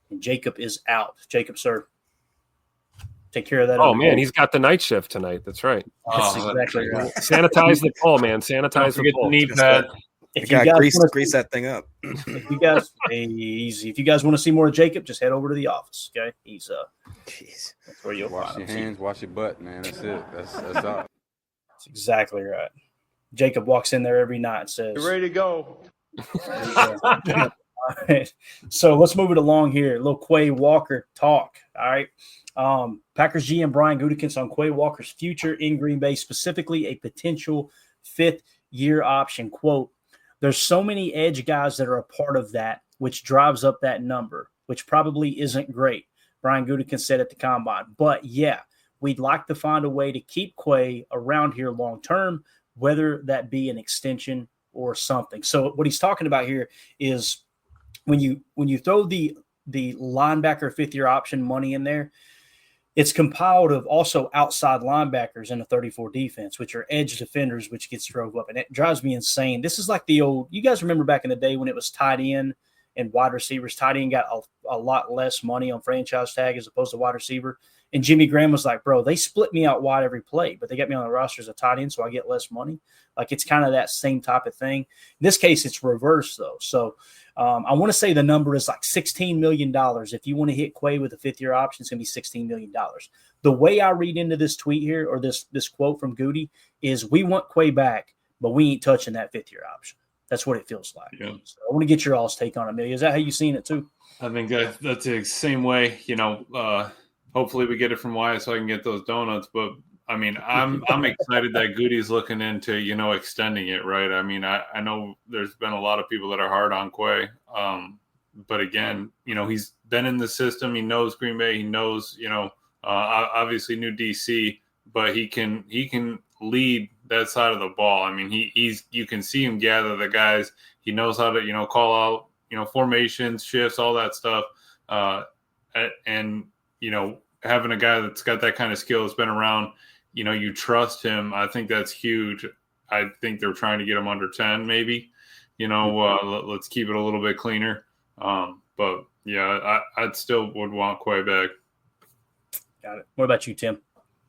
and Jacob is out. Jacob, sir, take care of that. Oh, man, he's got the night shift tonight. That's right. That's exactly right. Sanitize the pole, man. Sanitize the pole. Knee pad. If you guys grease that thing up. If you guys easy. If you guys want to see more of Jacob, just head over to the office. Okay, he's Jeez. That's where you'll wash your hands, wash your butt, man. That's it. That's all. That's exactly right. Jacob walks in there every night and says, "You ready to go?" All right. So let's move it along here. A little Quay Walker talk. All right. Packers GM Brian Gutekunst on Quay Walker's future in Green Bay, specifically a potential fifth-year option. Quote, "There's so many edge guys that are a part of that, which drives up that number, which probably isn't great," Brian Gutekunst said at the Combine. "But, yeah, we'd like to find a way to keep Quay around here long-term, whether that be an extension or something." So what he's talking about here is when you throw the linebacker fifth-year option money in there, it's compiled of also outside linebackers in a 34 defense, which are edge defenders, which gets drove up. And it drives me insane. This is like the old – you guys remember back in the day when it was tight end and wide receivers. Tight end got a lot less money on franchise tag as opposed to wide receiver. And Jimmy Graham was like, bro, they split me out wide every play, but they got me on the roster as a tight end, so I get less money. Like, it's kind of that same type of thing. In this case, it's reverse, though. So I want to say the number is like $16 million. If you want to hit Quay with a fifth-year option, it's going to be $16 million. The way I read into this tweet here, or this quote from Goody, is we want Quay back, but we ain't touching that fifth-year option. That's what it feels like. Yeah. So I want to get your all's take on it, Amelia. Is that how you seen it too? I think that's the same way. Hopefully we get it from Wyatt so I can get those donuts. But I mean, I'm excited that Goody's looking into extending it, right? I mean, I know there's been a lot of people that are hard on Quay, but again, he's been in the system. He knows Green Bay. He knows obviously new DC, but he can lead that side of the ball. I mean, you can see him gather the guys. He knows how to call out formations, shifts, all that stuff, and having a guy that's got that kind of skill, has been around, you trust him. I think that's huge. I think they're trying to get him under 10, maybe, let's keep it a little bit cleaner. But yeah, I'd still would want Quay back. Got it. What about you, Tim?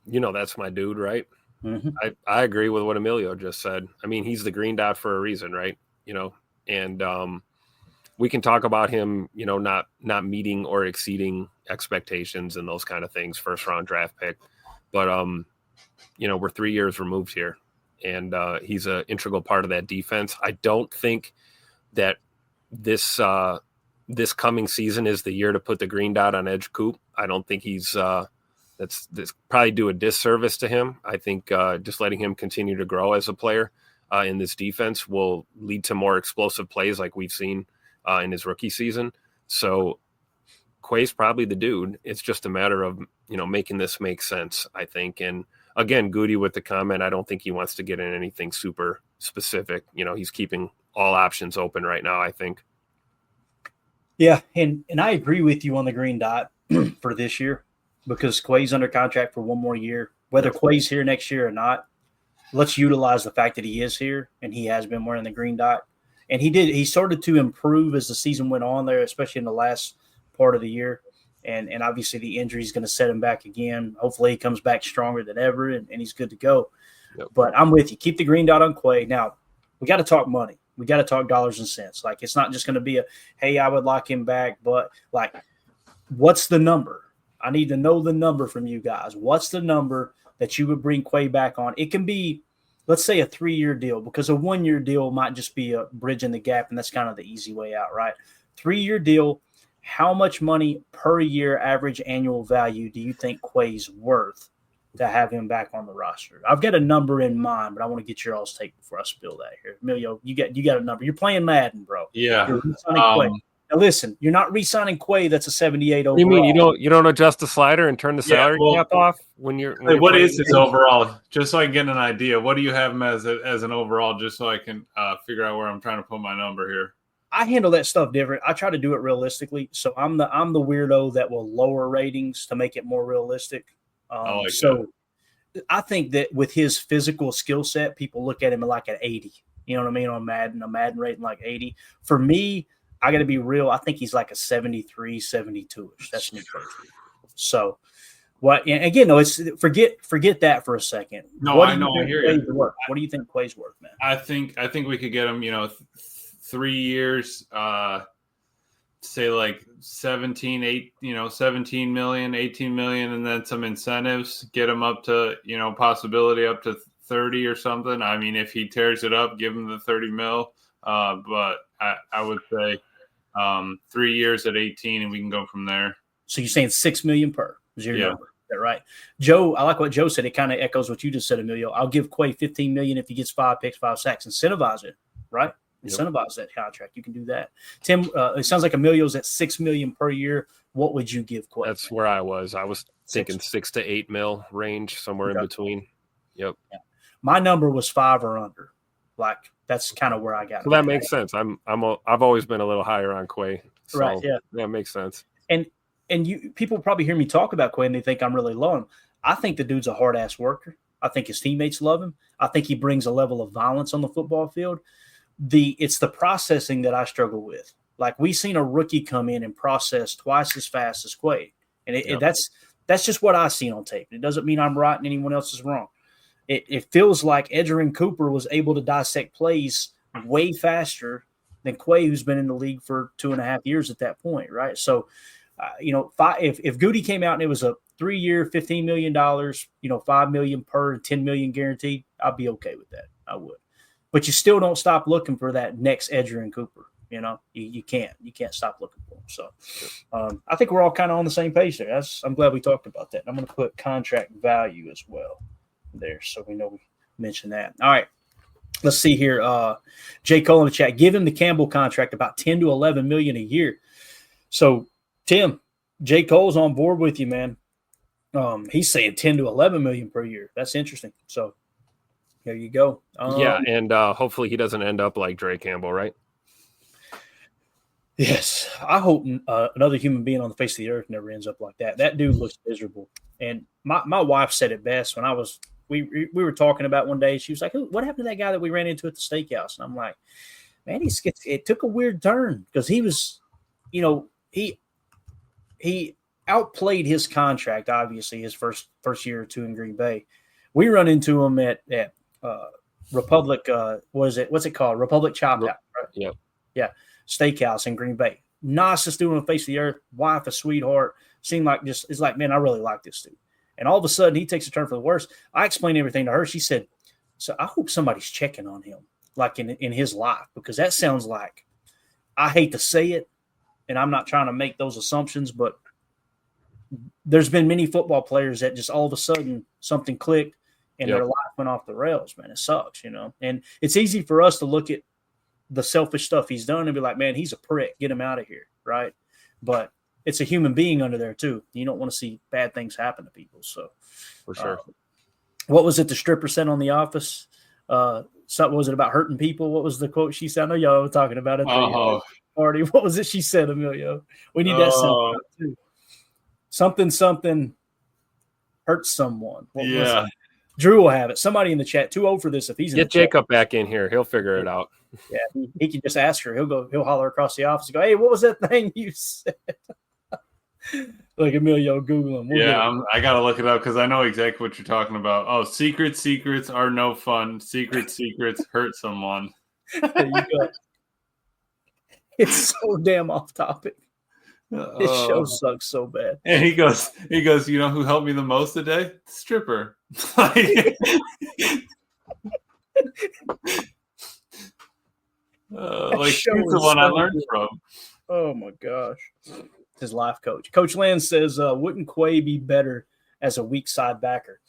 That's my dude, right? Mm-hmm. I agree with what Emilio just said. I mean, he's the green dot for a reason, right? And we can talk about him, not meeting or exceeding expectations and those kind of things, first round draft pick. But, we're 3 years removed here, and he's an integral part of that defense. I don't think that this coming season is the year to put the green dot on Edge Coop. I don't think he's that's probably do a disservice to him. I think just letting him continue to grow as a player in this defense will lead to more explosive plays like we've seen in his rookie season. So Quay's probably the dude. It's just a matter of, making this make sense, I think. And again, Goody with the comment, I don't think he wants to get in anything super specific. He's keeping all options open right now, I think. Yeah, and I agree with you on the green dot for this year, because Quay's under contract for one more year. Whether Quay's here next year or not, let's utilize the fact that he is here and he has been wearing the green dot. And he started to improve as the season went on there, especially in the last part of the year. And obviously the injury is going to set him back again. Hopefully he comes back stronger than ever and he's good to go. Yep. But I'm with you. Keep the green dot on Quay. Now, we got to talk money. We got to talk dollars and cents. Like, it's not just going to be hey, I would lock him back. But, like, what's the number? I need to know the number from you guys. What's the number that you would bring Quay back on? It can be, let's say, a 3-year deal, because a 1-year deal might just be a bridge in the gap, and that's kind of the easy way out, right? 3-year deal, how much money per year average annual value do you think Quay's worth to have him back on the roster? I've got a number in mind, but I want to get your all's take before I spill that here. Emilio, you got a number. You're playing Madden, bro. Yeah. Now listen, you're not re-signing Quay. That's a 78 overall. You mean you don't adjust the slider and turn the salary cap off when you're? What is his overall? Just so I can get an idea. What do you have him as an overall? Just so I can figure out where I'm trying to put my number here. I handle that stuff different. I try to do it realistically. So I'm the weirdo that will lower ratings to make it more realistic. I think that with his physical skill set, people look at him like an 80. You know what I mean? On Madden, a Madden rating like 80. For me, I got to be real. I think he's like a 73, 72-ish. That's me personally. So, what? And again, no, it's forget that for a second. No, I know. I hear you. What do you think Quay's worth, man? I think we could get him. 3 years. Say like 17 million, 18 million, and then some incentives. Get him up to possibility up to 30 or something. I mean, if he tears it up, give him the 30 mil. But I would say 3 years at 18, and we can go from there. So you're saying $6 million per? Is your Yeah. number? Is that right? Joe, I like what Joe said. It kind of echoes what you just said, Emilio. I'll give Quay $15 million if he gets 5 picks, 5 sacks. Incentivize it, right? Incentivize that contract. You can do that. Tim, it sounds like Emilio's at $6 million per year. What would you give Quay? That's where I was. I was thinking 6 to 8 mil range, somewhere in between. Yep. Yeah. My number was 5 or under. Like that's kind of where I got. So that makes sense. I've always been a little higher on Quay. So right. Yeah. That makes sense. And people probably hear me talk about Quay and they think I'm really low on him. I think the dude's a hard ass worker. I think his teammates love him. I think he brings a level of violence on the football field. It's the processing that I struggle with. Like we seen a rookie come in and process twice as fast as Quay, and that's just what I seen on tape. It doesn't mean I'm right and anyone else is wrong. It feels like Edgerrin Cooper was able to dissect plays way faster than Quay, who's been in the league for 2.5 years at that point, right? So, if Goody came out and it was a 3-year, $15 million, $5 million per, $10 million guaranteed, I'd be okay with that. I would. But you still don't stop looking for that next Edgerrin Cooper. You can't stop looking for him. So I think we're all kind of on the same page there. I'm glad we talked about that. I'm going to put contract value as well there, so we know we mentioned that. All right, let's see here. Jay Cole in the chat, give him the Campbell contract about 10 to 11 million a year. So Tim, Jay Cole's on board with you, man. He's saying 10 to 11 million per year. That's interesting. So there you go. And hopefully he doesn't end up like Dre Campbell, right? Yes, I hope another human being on the face of the earth never ends up like that. That dude looks miserable. And my wife said it best when we were talking about one day. She was like, "What happened to that guy that we ran into at the steakhouse?" And I'm like, "Man, it took a weird turn because he was, he outplayed his contract. Obviously, his first year or two in Green Bay. We run into him at Republic. What's it called? Republic Chop House. Right? Yep. Yeah. Steakhouse in Green Bay. Nicest dude on the face of the earth. Wife, a sweetheart. Seemed like it's like, man, I really like this dude. And all of a sudden, he takes a turn for the worse. I explained everything to her. She said, "So I hope somebody's checking on him, like in his life, because that sounds like, I hate to say it, and I'm not trying to make those assumptions, but there's been many football players that just all of a sudden something clicked and their life went off the rails, man. It sucks, And it's easy for us to look at the selfish stuff he's done and be like, man, he's a prick. Get him out of here, right? But it's a human being under there too. You don't want to see bad things happen to people. So for sure. What was it the stripper said on The Office? Something was it about hurting people? What was the quote she said? I know y'all were talking about it. Party. What was it she said, Emilio? We need that sound too. Something hurts someone. What was it? Drew will have it. Somebody in the chat. Too old for this. If he's in Get Jacob back in here, he'll figure it out. Yeah, he can just ask her. He'll holler across the office and go, "Hey, what was that thing you said?" Like Emilio, Google him. I gotta look it up because I know exactly what you're talking about. Oh, secrets are no fun. Secrets hurt someone. There you go. It's so damn off topic. This show sucks so bad. And he goes, you know who helped me the most today? Stripper. Like he's the one I learned from. Oh my gosh. His life coach. Coach Land says, wouldn't Quay be better as a weak side backer?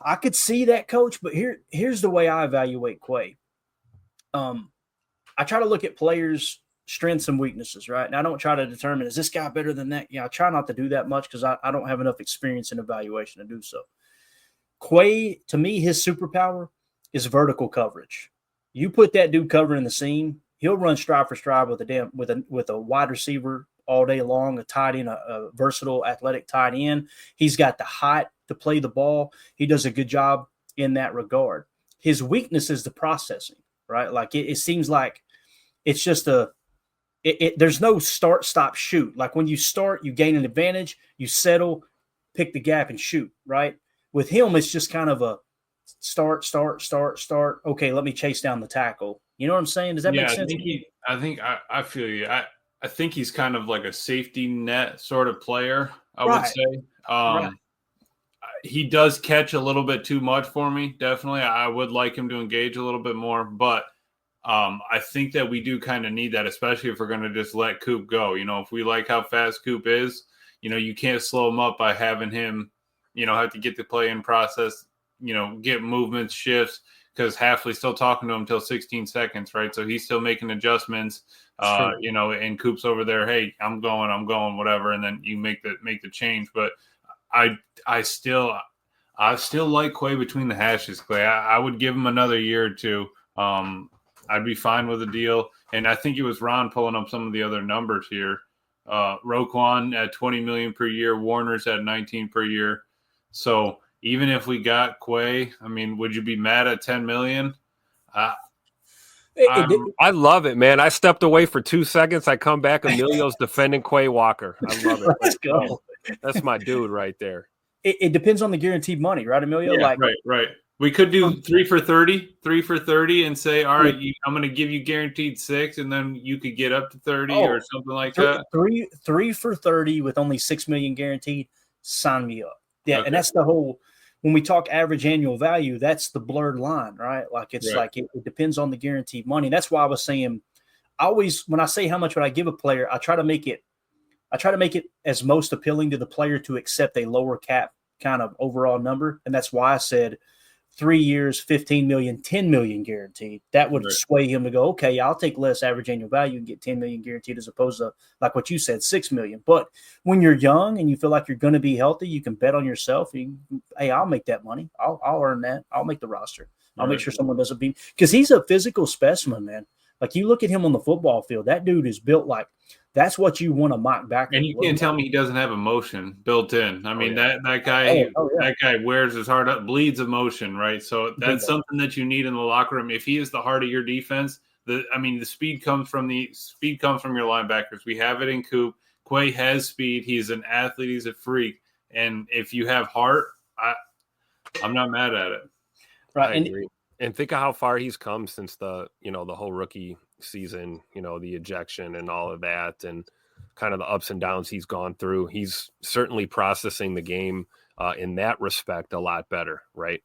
I could see that, Coach, but here's the way I evaluate Quay. I try to look at players' strengths and weaknesses, right? And I don't try to determine, is this guy better than that? I try not to do that much because I don't have enough experience in evaluation to do so. Quay, to me, his superpower is vertical coverage. You put that dude covering the seam, he'll run stride for stride with a wide receiver all day long, a tight end, a versatile athletic tight end. He's got the height to play the ball. He does a good job in that regard. His weakness is the processing, right? Like it seems like it's just there's no start, stop, shoot. Like when you start, you gain an advantage, you settle, pick the gap and shoot, right? With him, it's just kind of a start. Okay, let me chase down the tackle. You know what I'm saying? Does that make sense? I feel you. I think he's kind of like a safety net sort of player, I would say. Right. He does catch a little bit too much for me, definitely. I would like him to engage a little bit more, but I think that we do kind of need that, especially if we're going to just let Coop go. If we like how fast Coop is, you can't slow him up by having him, have to get the play in process, get movements, shifts, because Halfley's still talking to him until 16 seconds, right? So he's still making adjustments, and Coop's over there, hey, I'm going, whatever, and then you make the change. But I still like Quay between the hashes, Clay. I would give him another year or two. I'd be fine with a deal. And I think it was Ron pulling up some of the other numbers here. Roquan at $20 million per year, Warner's at $19 per year. So even if we got Quay, I mean, would you be mad at $10 million? I love it, man. I stepped away for 2 seconds. I come back. Emilio's defending Quay Walker. I love it. Let's go. That's my dude right there. It depends on the guaranteed money, right, Emilio? Yeah, right. We could do 3 for 30, and say, all right, I'm going to give you guaranteed 6, and then you could get up to 30 or something like that. 3 for 30 with only $6 million guaranteed. Sign me up. Yeah, Okay. And that's the whole. When we talk average annual value, that's the blurred line, right? Like it's like it depends on the guaranteed money. And that's why I was saying, when I say how much would I give a player, I try to make it as most appealing to the player to accept a lower cap kind of overall number. And that's why I said 3 years, 15 million, 10 million guaranteed. That would sway him to go, okay, I'll take less average annual value and get 10 million guaranteed as opposed to, like what you said, 6 million. But when you're young and you feel like you're going to be healthy, you can bet on yourself. Hey, I'll make that money. I'll earn that. I'll make the roster. I'll make sure someone doesn't beat, because he's a physical specimen, man. Like you look at him on the football field, that dude is built like, that's what you want to mock back. And you can't tell me he doesn't have emotion built in. I mean, that guy, that guy wears his heart up, bleeds emotion, right? So that's something that you need in the locker room. If he is the heart of your defense, the speed comes from your linebackers. We have it in Coop. Quay has speed. He's an athlete. He's a freak. And if you have heart, I'm not mad at it. Right. I agree. And think of how far he's come since the whole rookie season, the ejection and all of that, and kind of the ups and downs he's gone through. He's certainly processing the game in that respect a lot better, right?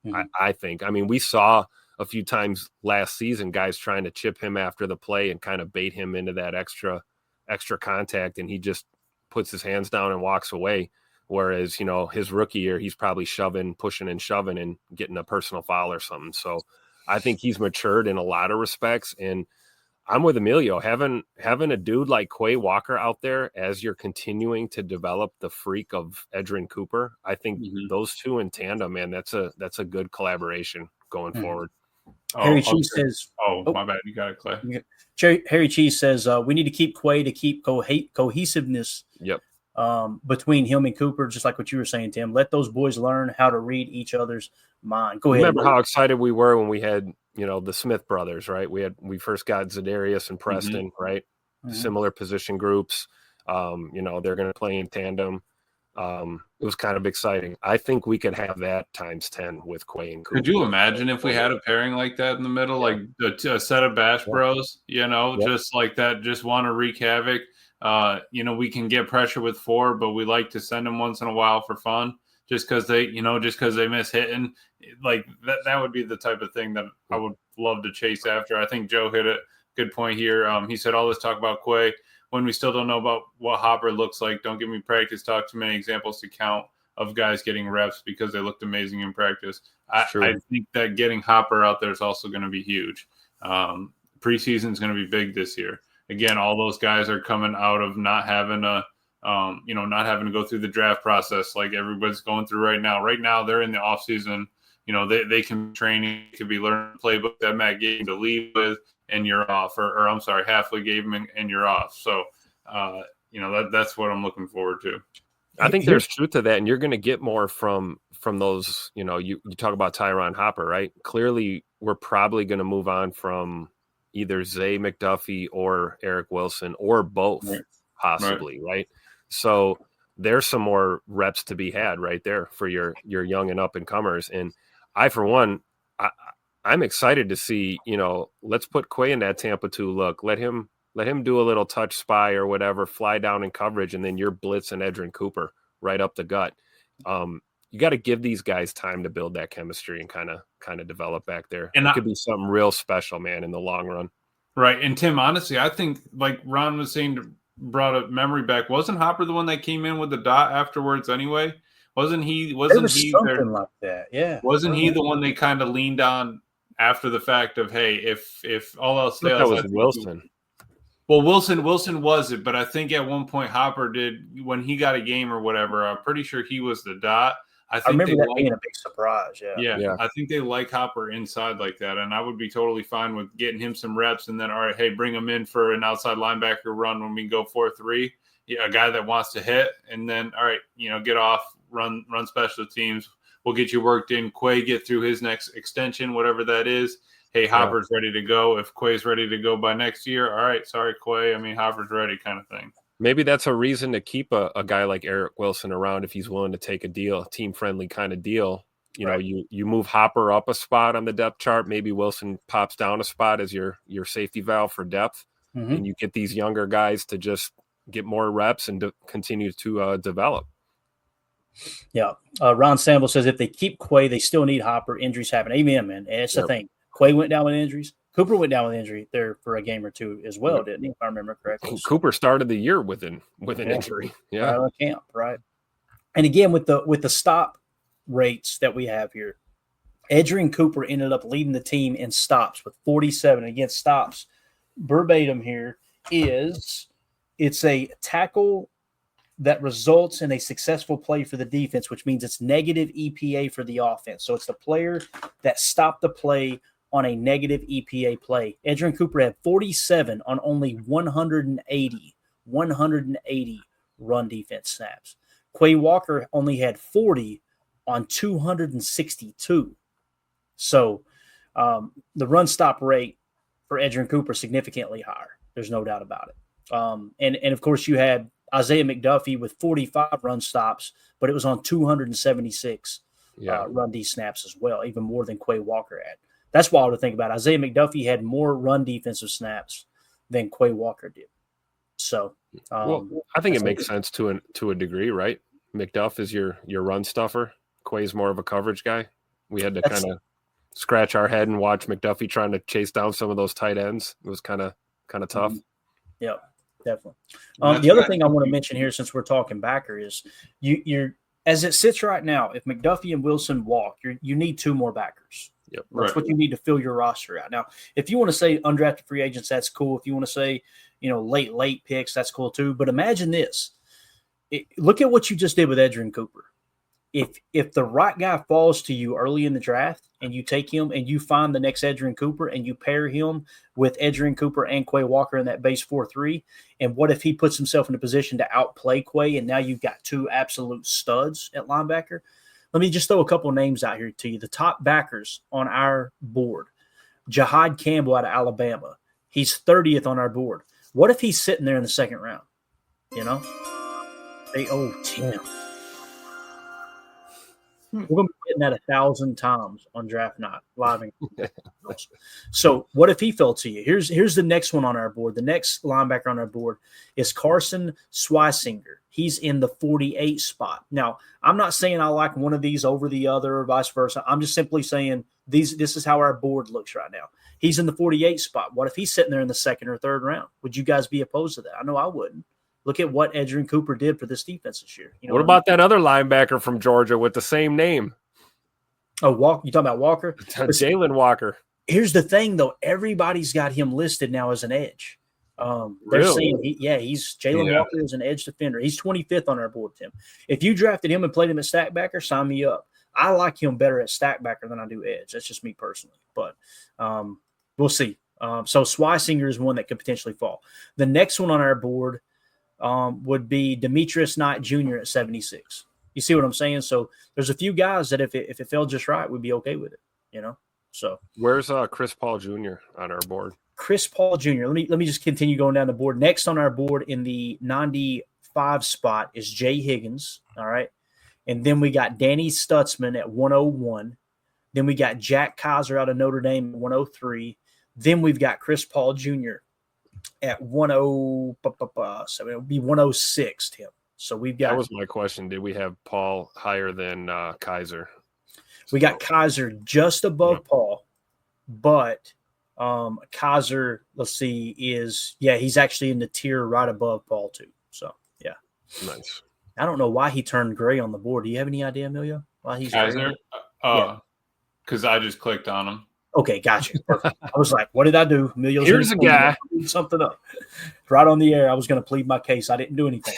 Mm-hmm. I think. I mean, we saw a few times last season guys trying to chip him after the play and kind of bait him into that extra contact, and he just puts his hands down and walks away. Whereas, his rookie year, he's probably pushing and shoving and getting a personal foul or something. So I think he's matured in a lot of respects. And I'm with Emilio. Having a dude like Quay Walker out there as you're continuing to develop the freak of Edgerrin Cooper, I think those two in tandem, man, that's a good collaboration going forward. Harry Cheese says, my bad. You got it, Clay. Harry Cheese says, we need to keep Quay to keep cohesiveness. Yep. Between him and Cooper, just like what you were saying, Tim. Let those boys learn how to read each other's mind. Go ahead. Remember how excited we were when we had, the Smith brothers, right? We first got Zadarius and Preston, right? Mm-hmm. Similar position groups. They're going to play in tandem. It was kind of exciting. I think we could have that times 10 with Quay and Cooper. Could you imagine if we had a pairing like that in the middle, like a set of Bash Bros, just like that, just want to wreak havoc? We can get pressure with 4, but we like to send them once in a while for fun, just because they miss hitting. Like that would be the type of thing that I would love to chase after. I think Joe hit a good point here. He said all this talk about Quay when we still don't know about what Hopper looks like. Don't give me practice talk. Too many examples to count of guys getting reps because they looked amazing in practice. I think that getting Hopper out there is also going to be huge. Preseason is going to be big this year. Again, all those guys are coming out of not having to go through the draft process like everybody's going through right now. Right now, they're in the off season. They can be training, could be learning playbook that Matt gave them to leave with, and you're off. Or I'm sorry, Halfley gave them and you're off. So, that's what I'm looking forward to. I think there's truth to that, and you're going to get more from those. You talk about Tyron Hopper, right? Clearly, we're probably going to move on from either Zay McDuffie or Eric Wilson or both, possibly, right? So there's some more reps to be had right there for your young and up and comers. And I, for one, I'm excited to see, let's put Quay in that Tampa 2 look. Let him do a little touch spy or whatever, fly down in coverage, and then you're blitzing Edrin Cooper right up the gut. You got to give these guys time to build that chemistry and kind of develop back there. And it could be something real special, man, in the long run. Right. And Tim, honestly, I think like Ron was saying, brought a memory back. Wasn't Hopper the one that came in with the dot afterwards anyway? Wasn't he something like that? Yeah. Wasn't he the one they kind of leaned on after the fact of, hey, if all else fails, that was Wilson. Well, Wilson was it, but I think at one point Hopper did when he got a game or whatever. I'm pretty sure he was the dot. I remember that being a big surprise. Yeah. I think they like Hopper inside like that, and I would be totally fine with getting him some reps, and then all right, hey, bring him in for an outside linebacker run when we go 4-3. Yeah, a guy that wants to hit, and then all right, get off, run special teams. We'll get you worked in. Quay get through his next extension, whatever that is. Hey, Hopper's ready to go. If Quay's ready to go by next year, all right, sorry, Quay. I mean, Hopper's ready kind of thing. Maybe that's a reason to keep a guy like Eric Wilson around if he's willing to take a deal, team-friendly kind of deal. You move Hopper up a spot on the depth chart. Maybe Wilson pops down a spot as your safety valve for depth, and you get these younger guys to just get more reps and continue to develop. Yeah. Ron Sample says if they keep Quay, they still need Hopper. Injuries happen. Amen, man. And it's the thing. Quay went down with injuries. Cooper went down with injury there for a game or two as well, didn't he? If I remember correctly. Cooper started the year with an injury. Yeah. Camp, right? And again, with the stop rates that we have here, Edrin Cooper ended up leading the team in stops with 47. Again, stops verbatim here is it's a tackle that results in a successful play for the defense, which means it's negative EPA for the offense. So it's the player that stopped the play on a negative EPA play. Edrin Cooper had 47 on only 180 run defense snaps. Quay Walker only had 40 on 262. So the run stop rate for Edrin Cooper significantly higher. There's no doubt about it. And of course you had Isaiah McDuffie with 45 run stops, but it was on 276 run D snaps as well, even more than Quay Walker had. That's wild to think about. Isaiah McDuffie had more run defensive snaps than Quay Walker did. So, I think it makes sense to a degree, right? McDuff is your run stuffer. Quay's more of a coverage guy. We had to kind of scratch our head and watch McDuffie trying to chase down some of those tight ends. It was kind of tough. Yeah, definitely. The other thing I want to mention here, since we're talking backer, is you're as it sits right now. If McDuffie and Wilson walk, you need two more backers. Yep. That's what you need to fill your roster out. Now, if you want to say undrafted free agents, that's cool. If you want to say, late picks, that's cool too. But imagine this. Look at what you just did with Edrin Cooper. If the right guy falls to you early in the draft and you take him and you find the next Edrin Cooper and you pair him with Edrin Cooper and Quay Walker in that base 4-3, and what if he puts himself in a position to outplay Quay and now you've got two absolute studs at linebacker? Let me just throw a couple of names out here to you. The top backers on our board, Jahad Campbell out of Alabama. He's 30th on our board. What if he's sitting there in the second round? Tim. We're going to be getting that 1,000 times on draft night live. So what if he fell to you? Here's the next one on our board. The next linebacker on our board is Carson Swisinger. He's in the 48 spot. Now, I'm not saying I like one of these over the other or vice versa. I'm just simply saying this is how our board looks right now. He's in the 48 spot. What if he's sitting there in the second or third round? Would you guys be opposed to that? I know I wouldn't. Look at what Edrin Cooper did for this defense this year. What about that other linebacker from Georgia with the same name? Oh, you talking about Walker? Jalen Walker. Here's the thing, though. Everybody's got him listed now as an edge. They're saying, he's Jalen Walker is an edge defender. He's 25th on our board, Tim. If you drafted him and played him at stackbacker, sign me up. I like him better at stackbacker than I do edge. That's just me personally. But we'll see. So Swisinger is one that could potentially fall. The next one on our board would be Demetrius Knight Jr. at 76. You see what I'm saying? So there's a few guys that if it fell just right, we'd be okay with it, So where's Chris Paul Jr. on our board? Chris Paul Jr. Let me just continue going down the board. Next on our board in the 95 spot is Jay Higgins. All right. And then we got Danny Stutzman at 101. Then we got Jack Kaiser out of Notre Dame at 103. Then we've got Chris Paul Jr. at 10. So it would be 106, Tim. So we've got. That was my question. Did we have Paul higher than Kaiser? We got Kaiser just above Paul, but Kaiser, let's see, he's actually in the tier right above Paul too. So yeah, nice. I don't know why he turned gray on the board. Do you have any idea, Emilio? Why he's Kaiser? Because I just clicked on him. Okay, gotcha. Perfect. I was like, what did I do? Emilio's Here's a guy. Something up. Right on the air. I was going to plead my case. I didn't do anything.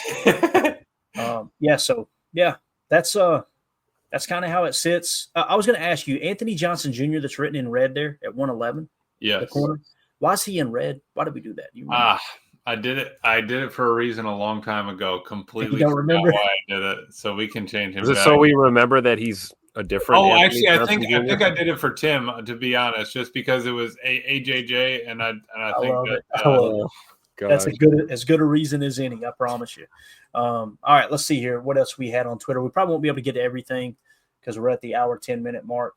That's kind of how it sits. I was going to ask you, Anthony Johnson Jr. that's written in red there at 111. Yes. The corner. Why is he in red? Why did we do that? I did it. I did it for a reason a long time ago. Completely don't remember why I did it. So we can change him. Is it so we remember that he's a different? Oh, Anthony actually, Johnson I think I did it for Tim. To be honest, just because it was AJJ, and I think love that. it. That's as good a reason as any. I promise you. All right, let's see here. What else we had on Twitter? We probably won't be able to get to everything because we're at the hour 10-minute mark.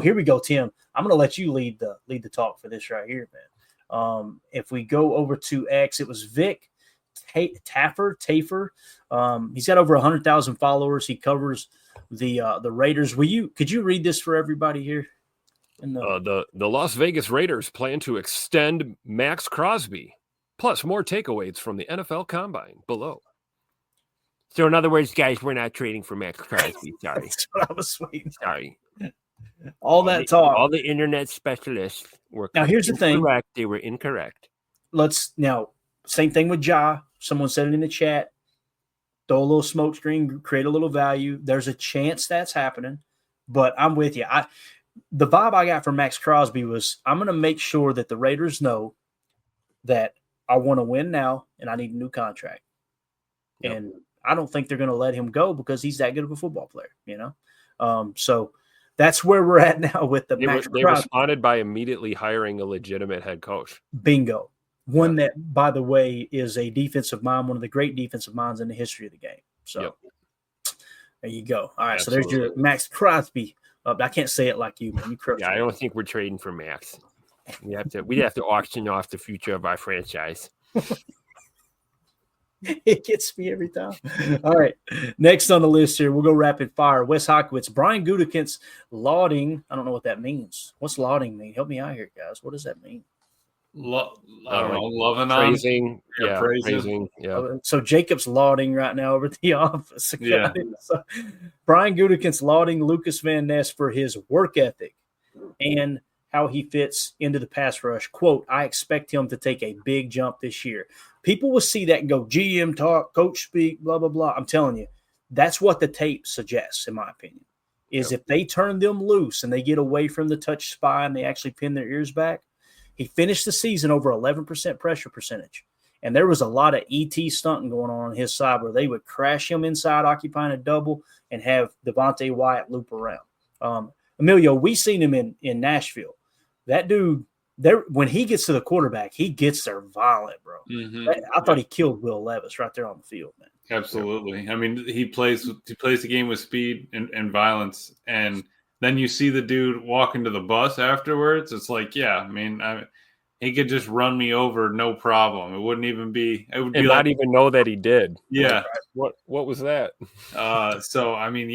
Here we go, Tim. I'm going to let you lead the talk for this right here, man. If we go over to X, it was Vic Taffer. He's got over 100,000 followers. He covers the Raiders. Could you read this for everybody here? The Las Vegas Raiders plan to extend Max Crosby, plus more takeaways from the NFL Combine below. So in other words, guys, we're not trading for Max Crosby. Sorry. That's what I was waiting. Sorry. All that talk. All the internet specialists were now. Here's the thing. They were incorrect. Same thing with Ja. Someone said it in the chat. Throw a little smoke screen, create a little value. There's a chance that's happening, but I'm with you. The vibe I got from Max Crosby was I'm going to make sure that the Raiders know that I want to win now and I need a new contract. Yep. And I don't think they're going to let him go because he's that good of a football player, So that's where we're at now with the Max Crosby. They responded by immediately hiring a legitimate head coach. Bingo. One that, by the way, is a defensive mind, one of the great defensive minds in the history of the game. So There you go. All right, Absolutely. So there's your Max Crosby. I can't say it like you, man. I don't think we're trading for Max. We have to auction off the future of our franchise. It gets me every time. All right. Next on the list here, we'll go rapid fire. Wes Hockwitz, Brian Gutekunst lauding. I don't know what that means. What's lauding mean? Help me out here, guys. What does that mean? I don't know. Loving praising. Praising. Yeah. So Jacob's lauding right now over at the office. Yeah. So Brian Gutekunst lauding Lucas Van Ness for his work ethic and how he fits into the pass rush. Quote, I expect him to take a big jump this year. People will see that and go, GM talk, coach speak, blah, blah, blah. I'm telling you, that's what the tape suggests, in my opinion, is if they turn them loose and they get away from the touch spy and they actually pin their ears back. He finished the season over 11% pressure percentage. And there was a lot of ET stunting going on his side where they would crash him inside, occupying a double, and have Devontae Wyatt loop around. Emilio, we seen him in Nashville. That dude, when he gets to the quarterback, he gets there violent, bro. Mm-hmm. I thought he killed Will Levis right there on the field, man. Absolutely. I mean, he plays the game with speed and violence, and then you see the dude walk into the bus afterwards. It's like, he could just run me over, no problem. It wouldn't even be. It would be not even know that he did. Yeah. What was that? So I mean,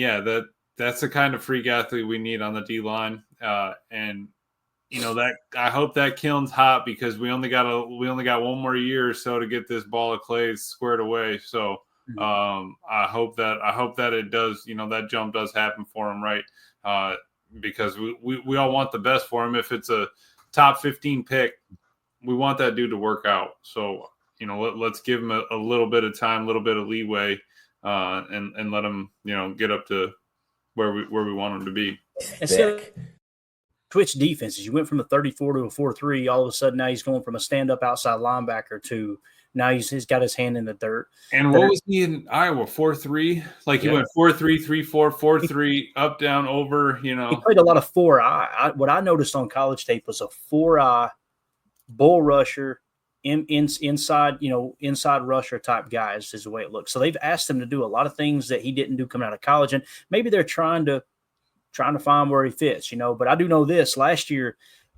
that's the kind of freak athlete we need on the D line, and. That I hope that kiln's hot because we only got one more year or so to get this ball of clay squared away. So I hope that it does. That jump does happen for him, right? Because we all want the best for him. If it's a top 15 pick, we want that dude to work out. So let's give him a little bit of time, a little bit of leeway, and let him get up to where we want him to be. Switch defenses. You went from a 34 to a 4-3. All of a sudden, now he's going from a stand-up outside linebacker to now he's got his hand in the dirt. And what was he in Iowa? 4-3? Like he went 4-3, 3-4, 4-3, up, down, over. He played a lot of 4-eye. What I noticed on college tape was a 4-eye bull rusher, inside rusher type guys is the way it looks. So they've asked him to do a lot of things that he didn't do coming out of college, and maybe they're trying to find where he fits, But I do know this: last year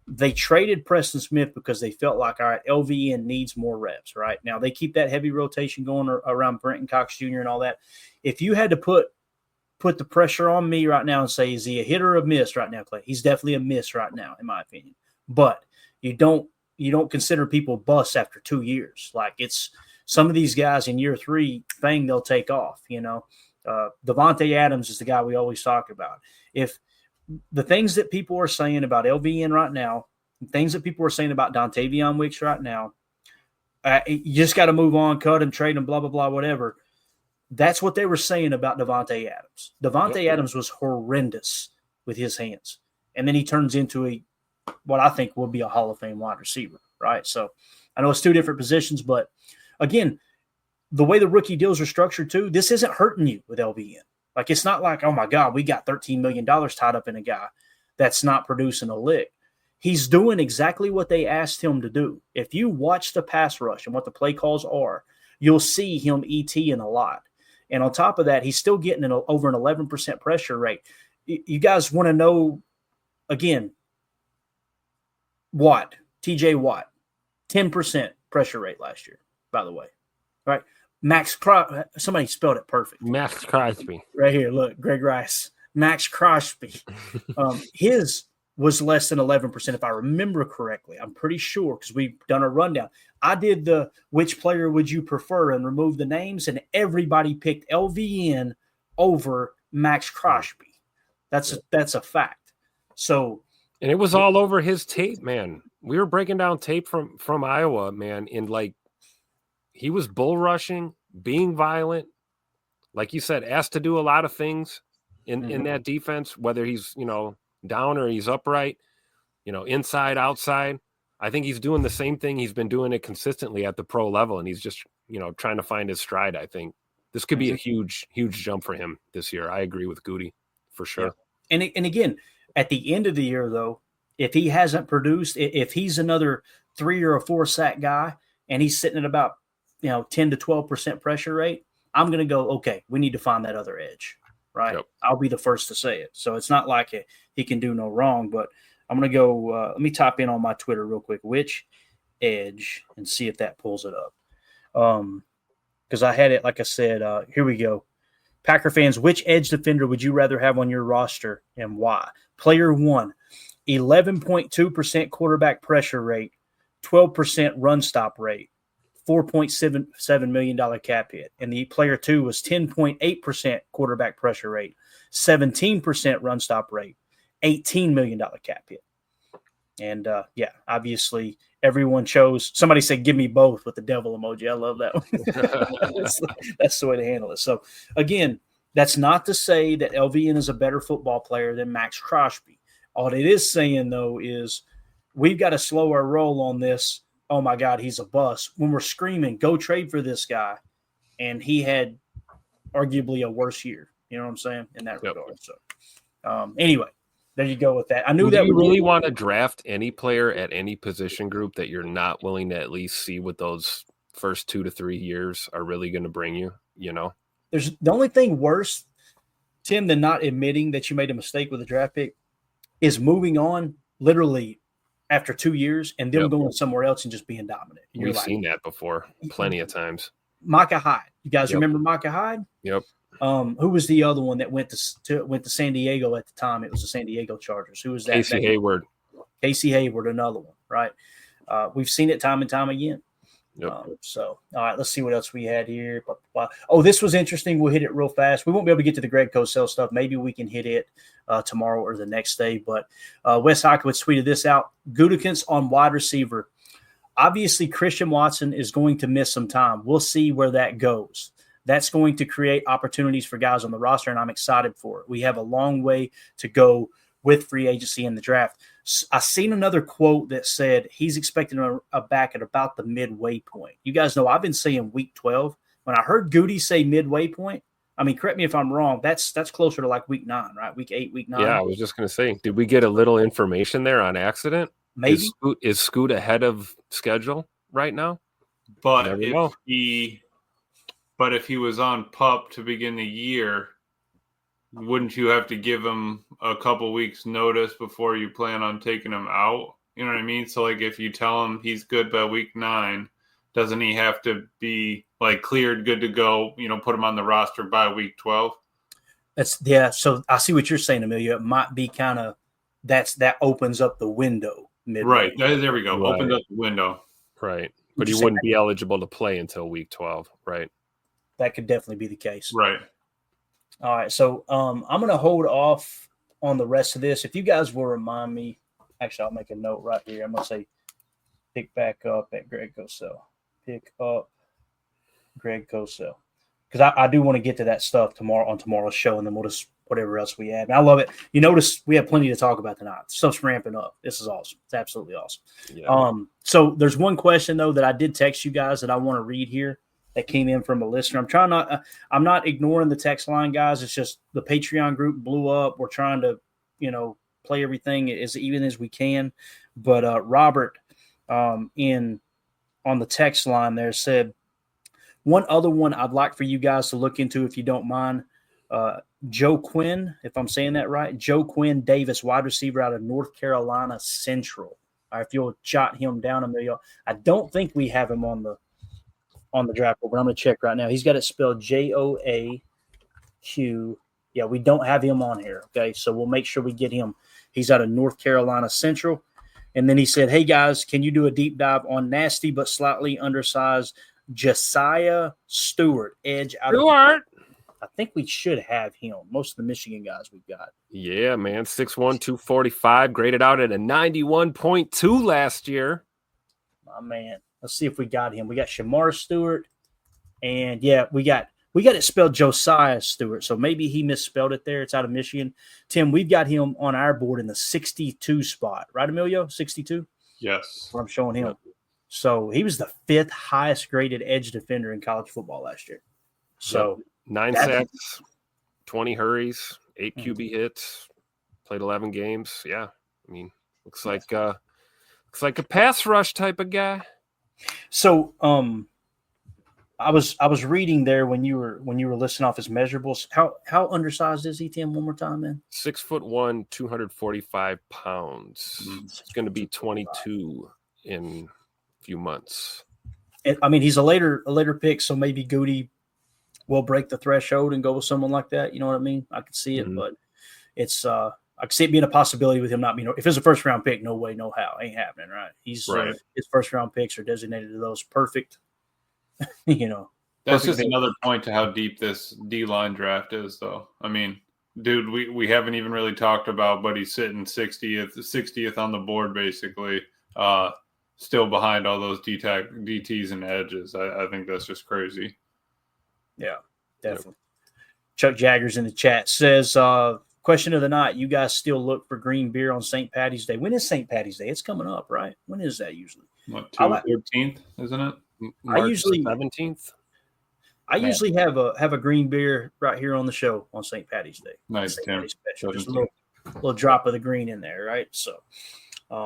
they traded Preston Smith because they felt like, all right, LVN needs more reps. Right now they keep that heavy rotation going around Brenton Cox Jr. and all that. If you had to put the pressure on me right now and say, is he a hit or a miss right now, Clay? He's definitely a miss right now, in my opinion. But you don't consider people busts after 2 years. Like, it's some of these guys in year 3 thing they'll take off, Devontae Adams is the guy we always talk about. If the things that people are saying about LVN right now, things that people are saying about Dontavion Wicks right now, you just got to move on, cut him, trade him, blah, blah, blah, whatever. That's what they were saying about Devontae Adams. Devontae Adams was horrendous with his hands. And then he turns into what I think will be a Hall of Fame wide receiver, right? So I know it's 2 different positions, but again, the way the rookie deals are structured too, this isn't hurting you with LVN. Like, it's not like, oh my God, we got $13 million tied up in a guy that's not producing a lick. He's doing exactly what they asked him to do. If you watch the pass rush and what the play calls are, you'll see him ETing a lot. And on top of that, he's still getting over an 11% pressure rate. You guys want to know, again, TJ Watt, 10% pressure rate last year, by the way. Right? Somebody spelled it perfect. Max Crosby. Right here, look, Greg Rice. Max Crosby. His was less than 11%, if I remember correctly. I'm pretty sure, because we've done a rundown. I did the which player would you prefer and remove the names, and everybody picked LVN over Max Crosby. That's a fact. So, and it was all over his tape, man. We were breaking down tape from Iowa, man, and like he was bull rushing, being violent, like you said, asked to do a lot of things in that defense, whether he's down or he's upright, inside, outside. I think he's doing the same thing. He's been doing it consistently at the pro level, and he's just, trying to find his stride. I think this could be a huge, huge jump for him this year. I agree with Goody for sure. Yeah. And again, at the end of the year, though, if he hasn't produced, if he's another 3 or 4 sack guy and he's sitting at about 10 to 12% pressure rate, I'm going to go, okay, we need to find that other edge, right? Yep. I'll be the first to say it. So it's not like he can do no wrong, but I'm going to go, let me type in on my Twitter real quick, which edge, and see if that pulls it up. Because I had it, like I said, here we go. Packer fans, which edge defender would you rather have on your roster and why? Player 1, 11.2% quarterback pressure rate, 12% run stop rate, $4.77 million cap hit. And the player 2 was 10.8% quarterback pressure rate, 17% run stop rate, $18 million cap hit. And obviously everyone chose, somebody said, give me both with the devil emoji. I love that one. That's the way to handle it. So again, that's not to say that LVN is a better football player than Max Crosby. All it is saying, though, is we've got to slow our roll on this. Oh my God, he's a bust. When we're screaming, go trade for this guy. And he had arguably a worse year. You know what I'm saying? In that regard. So anyway, there you go with that. I knew that. Do you really want to draft any player at any position group that you're not willing to at least see what those first 2 to 3 years are really going to bring you? There's the only thing worse, Tim, than not admitting that you made a mistake with a draft pick is moving on literally after 2 years and them going somewhere else and just being dominant. We've seen that before plenty of times. Micah Hyde. You guys remember Micah Hyde? Yep. Who was the other one that went to San Diego at the time? It was the San Diego Chargers. Who was that? Casey Hayward. Casey Hayward, another one, right? We've seen it time and time again. Yep. So, all right, let's see what else we had here. Oh, this was interesting. We'll hit it real fast. We won't be able to get to the Greg Cosell stuff. Maybe we can hit it tomorrow or the next day. But Wes Hykowitz tweeted this out. Gutekunst on wide receiver. Obviously, Christian Watson is going to miss some time. We'll see where that goes. That's going to create opportunities for guys on the roster, and I'm excited for it. We have a long way to go with free agency in the draft. I seen another quote that said he's expecting a back at about the midway point. You guys know I've been saying week 12. When I heard Goody say midway point, I mean, correct me if I'm wrong, that's closer to like week 9, right? Week 8, week 9. Yeah, I was just going to say, did we get a little information there on accident? Maybe. Is Scoot ahead of schedule right now? But Never if know. he was on PUP to begin the year, wouldn't you have to give him a couple weeks notice before you plan on taking him out? You know what I mean? So like if you tell him he's good by week 9, doesn't he have to be like cleared, good to go, put him on the roster by week 12? So I see what you're saying, Amelia. It might be kind of that opens up the window midway. Right. There we go. Right. Opened up the window. Right. But he wouldn't be eligible to play until week 12, right? That could definitely be the case. Right. All right. So I'm going to hold off on the rest of this. If you guys will remind me, actually, I'll make a note right here. I'm going to say pick back up at Greg Cosell. Pick up Greg Cosell. Because I do want to get to that stuff on tomorrow's show, and then we'll just whatever else we add. And I love it. You notice we have plenty to talk about tonight. Stuff's ramping up. This is awesome. It's absolutely awesome. Yeah. So there's one question though that I did text you guys that I want to read here that came in from a listener. I'm not ignoring the text line, guys. It's just the Patreon group blew up. We're trying to, play everything as even as we can. But Robert on the text line there said, one other one I'd like for you guys to look into if you don't mind. Joe Quinn, if I'm saying that right, Joe Quinn Davis, wide receiver out of North Carolina Central. All right, if you'll jot him down, Emilio. I don't think we have him on the draft board, but I'm going to check right now. He's got it spelled Joaq. Yeah, we don't have him on here. Okay, so we'll make sure we get him. He's out of North Carolina Central. And then he said, hey, guys, can you do a deep dive on nasty but slightly undersized Josiah Stewart, edge out of I think we should have him. Most of the Michigan guys we've got. Yeah, man. 6'1", 245, graded out at a 91.2 last year. My man. Let's see if we got him. We got Shamar Stewart. And yeah, we got it spelled Josiah Stewart. So maybe he misspelled it there. It's out of Michigan. Tim, we've got him on our board in the 62 spot. Right, Emilio? 62? Yes. That's what I'm showing him. So he was the 5th highest graded edge defender in college football last year. So 9 sacks, 20 hurries, 8 QB hits, played 11 games. Yeah, I mean, looks like a pass rush type of guy. So I was reading there when you were listing off his measurables. How undersized is he, Tim? One more time, man. 6'1", 245 pounds. It's going to be 22 in few months. I mean, he's a later pick, so maybe Goody will break the threshold and go with someone like that. You know what I mean? I could see it, but it's I could see it being a possibility with him not being. If it's a first round pick, no way, no how, ain't happening, right? He's right. His first round picks are designated to those perfect. That's just another point to how deep this D-line draft is, though. I mean, dude, we haven't even really talked about, but he's sitting 60th on the board, basically. Still behind all those DTs and edges. I think that's just crazy. Yeah, definitely. Yep. Chuck Jaggers in the chat says, question of the night, you guys still look for green beer on St. Patty's Day. When is St. Patty's Day? It's coming up, right? When is that usually? What, 13th, isn't it? March 17th. I usually have a green beer right here on the show on St. Patty's Day. Nice, Tim. Just a little drop of the green in there, right? So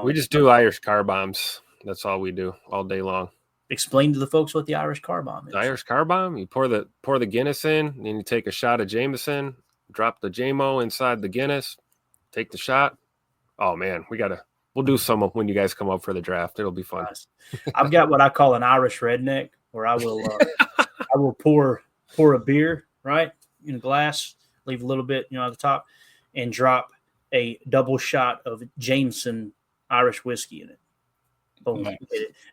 we just do Irish car bombs. That's all we do all day long. Explain to the folks what the Irish car bomb is. The Irish car bomb, you pour the Guinness in, and you take a shot of Jameson, drop the JMO inside the Guinness, take the shot. Oh man, we'll do some when you guys come up for the draft. It'll be fun. Nice. I've got what I call an Irish redneck, where I will pour a beer right in a glass, leave a little bit at the top, and drop a double shot of Jameson Irish whiskey in it. Boom. Nice.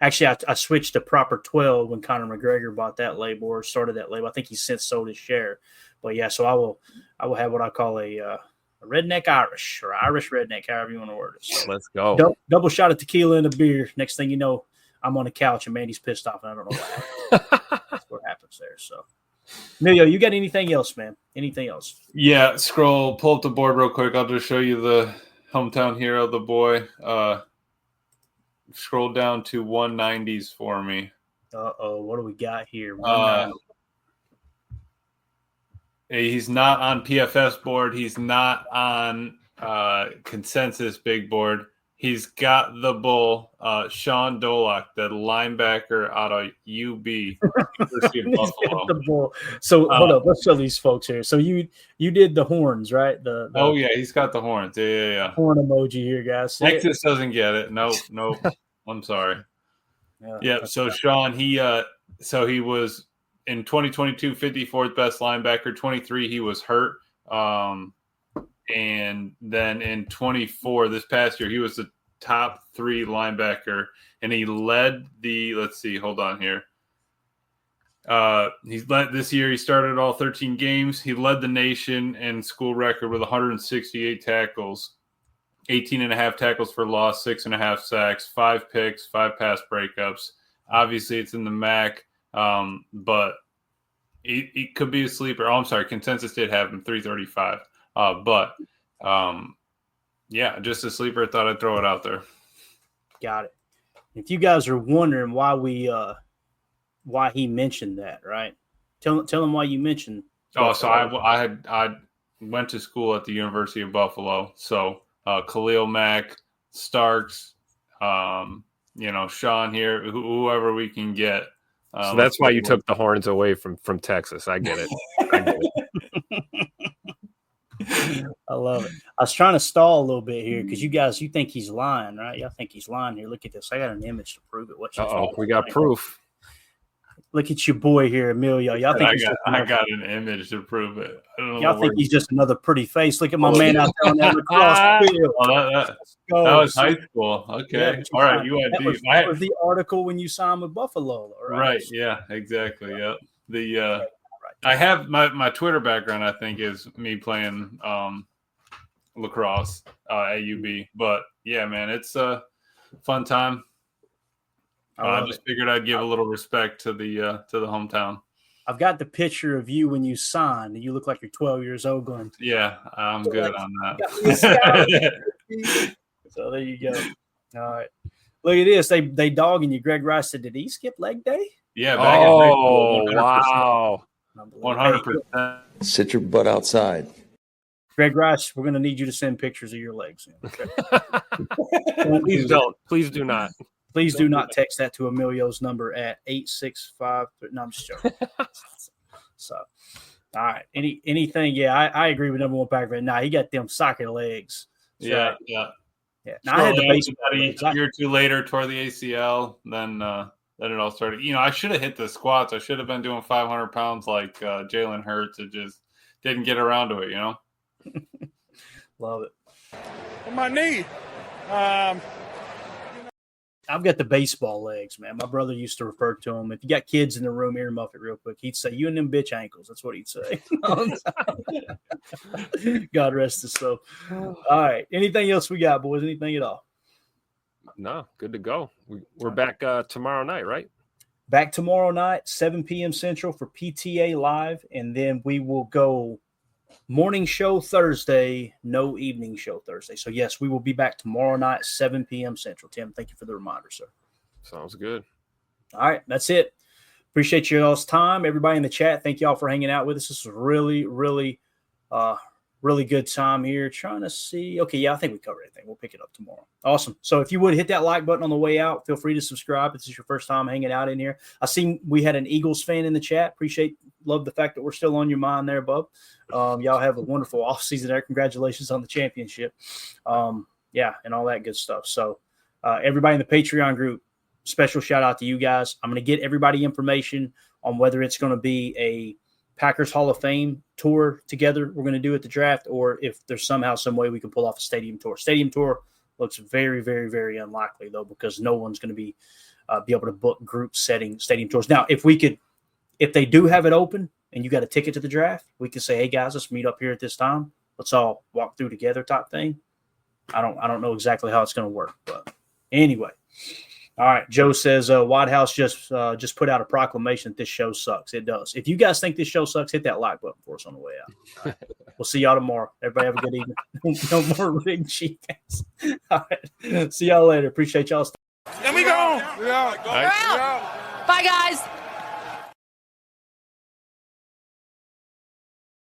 Actually, I switched to proper 12 when Conor McGregor bought that label or started that label. I think he's since sold his share. But yeah, so I will have what I call a redneck Irish or Irish redneck, however you want to word it. So let's go. Double shot of tequila and a beer. Next thing you know, I'm on the couch and Mandy's pissed off and I don't know what happened. That's what happens there. So, Emilio, you got anything else, man? Anything else? Yeah, pull up the board real quick. I'll just show you the hometown hero, the boy. Scroll down to 190s for me. What do we got here? He's not on PFS board. He's not on consensus big board. He's got the bull, Sean Dolack, the linebacker out of UB, University of He's got Buffalo. the bull. So hold up, let's show these folks here. So you did the horns, right? The Oh yeah, he's got the horns. Yeah. horn emoji here, guys. See it? Texas doesn't get it. Nope. I'm sorry. Yeah. So Sean, he was in 2022 54th best linebacker. 23 he was hurt. And then in 24 this past year he was the top 3 linebacker, and he led the. Let's see. Hold on here. He's led this year. He started all 13 games. He led the nation in school record with 168 tackles, 18.5 tackles for loss, 6.5 sacks, 5 picks, 5 pass breakups. Obviously, it's in the MAC, but it could be a sleeper. Oh, I'm sorry. Consensus did have him 335. Yeah, just a sleeper. I thought I'd throw it out there. Got it. If you guys are wondering why he mentioned that, right? Tell him why you mentioned. Oh, so I went to school at the University of Buffalo. So Khalil Mack, Starks, Sean here, whoever we can get. So that's why you took the horns away from Texas. I get it. I love it. I was trying to stall a little bit here because you think he's lying, right? Y'all think he's lying here. Look at this. I got an image to prove it. We got proof. Look at your boy here, Emilio. Y'all think I got an image to prove it. Y'all think he's just another pretty face. Look at my man out there on that lacrosse field. That was high school. Okay. All right. That was the article when you signed with Buffalo. Right. Yeah, exactly. Yep. I have my Twitter background, I think, is me playing lacrosse at UB. But yeah, man, it's a fun time. I just figured I'd give a little respect to the hometown. I've got the picture of you when you signed. You look like you're 12 years old going. Yeah, I'm good on that. So there you go. All right. Look at this. They dogging you. Greg Rice said, did he skip leg day? Yeah. Back in high school, 100%. Wow. 100%. Sit your butt outside. Greg Rice, we're going to need you to send pictures of your legs. Okay? Please don't. Please do not. Please do not text that to Emilio's number at 865. No, I'm just joking. So, all right. Anything? Yeah, I agree with number one Packer. Nah, he got them soccer legs. So, yeah. Now, I had the baseball legs. A year or two later, tore the ACL. Then it all started. I should have hit the squats. I should have been doing 500 pounds like Jalen Hurts. It just didn't get around to it. Love it. On my knee. I've got the baseball legs, man. My brother used to refer to them. If you got kids in the room, ear muff it real quick. He'd say, "You and them bitch ankles." That's what he'd say. God rest his soul. All right. Anything else we got, boys? Anything at all? No, good to go. We're back tomorrow night, right? Back tomorrow night, 7 p.m. Central for PTA Live, and then we will go morning show Thursday, no evening show Thursday. So, yes, we will be back tomorrow night, 7 p.m. Central. Tim, thank you for the reminder, sir. Sounds good. All right, that's it. Appreciate you all's time. Everybody in the chat, thank you all for hanging out with us. This was really, really, really good time here. Trying to see. Okay, yeah, I think we covered everything. We'll pick it up tomorrow. Awesome. So if you would hit that like button on the way out, feel free to subscribe if this is your first time hanging out in here. I see we had an Eagles fan in the chat. Love the fact that we're still on your mind there, bub. Y'all have a wonderful offseason there. Congratulations on the championship. Yeah, and all that good stuff. So everybody in the Patreon group, special shout out to you guys. I'm going to get everybody information on whether it's going to be a Packers Hall of Fame tour together we're going to do at the draft, or if there's somehow, some way we can pull off a stadium tour. Stadium tour looks very, very, very unlikely, though, because no one's going to be able to book group setting stadium tours. Now, if they do have it open and you got a ticket to the draft, we can say, hey, guys, let's meet up here at this time. Let's all walk through together type thing. I don't know exactly how it's going to work, but anyway. All right, Joe says White House just put out a proclamation that this show sucks. It does. If you guys think this show sucks, hit that like button for us on the way out. All right. We'll see y'all tomorrow. Everybody have a good evening. No more rigged sheet guys. All right. See y'all later. Appreciate y'all. Let me go. Bye, guys.